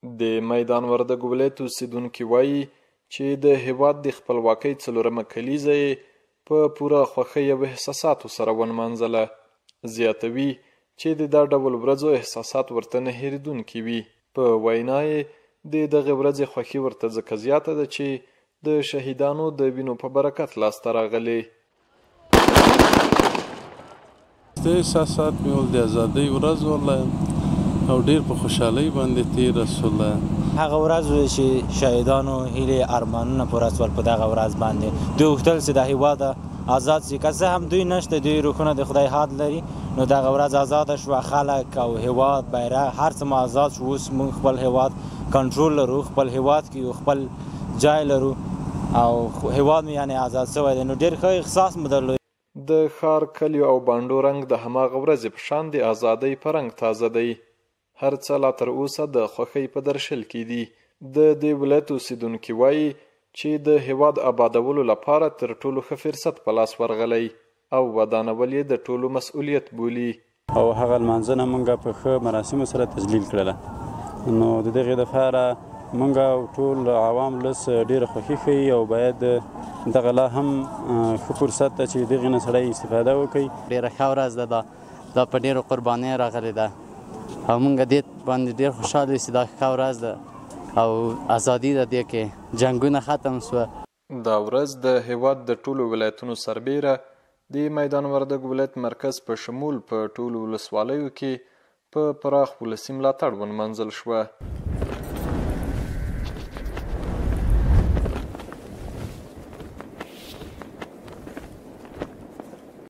د میدان وردګ ولایت اوسیدونکي وایي چې د هیواد د خپلواکۍ 4مه کلیزه یې په پوره خوښۍ او احساساتو سره ونمانځله. زیاتوي چې د دا ډول ورځو احساسات ورته نه هېرېدونکي وي. په وینا یې د دغې ورځې خوښي ورته ځکه زیاته ده چې د شهیدانو د وینو په برکت لاسته راغلې. د احساسات مې ول د ازادۍ ورځ وله او ډېر په خوشحالۍ باندې تېره سوله. هغه ورځ چې شهیدانو هیلې ارمانونه پوره سول په دغه ورځ باندې دوی غوښتل چې د هېواد آزاد شي. که څه هم دوی نشته، دوی روحونه د خدای حاد لري، نو دغه ورځ آزاده شوه. خلک او هېواد بیرغ هر څه مو آزاد شو. اوس موږ خپل هېواد کنټرول لرو، خپل هېواد کې یو خپل جای لرو او هېواد مو یعنې آزاد شوی دی، نو ډېر ښه احساس مو درلود. د ښار کلیو او بانډو رنګ د هماغه ورځې په شان د ازادۍ په رنګ تازه دی. هر څه لا تر اوسه د خوښۍ په درشل کې دي. د دې ولایت اوسیدونکي وایي چې د هېواد آبادولو لپاره تر ټولو ښه فرصت په لاس ورغلی او ودانول یې د ټولو مسؤلیت بولي. او هغه لمانځنه موږ په ښه مراسمو سره تجلیل کړله. نو د دغې دپاره موږ او ټول عوام لس ډېره خوښي ښیي او باید دغه لا هم ښه فرصت ده چې دغې نه سړی استفاده وکړي. ډېره ښه ورځ ده، دا په ډېرو قربانۍ راغلې ده او موږ دې باندې ډېر خوشحاله یو چې دا ښه ورځ ده او ازادي ده، دې کې جنګونه ختم سوه. دا ورځ د هېواد د ټولو ولایتونو سربیره د میدان وردګ ولایت مرکز په شمول په ټولو ولسوالیو کې په پراخ ولسي ملاتړ ونمانځل شوه.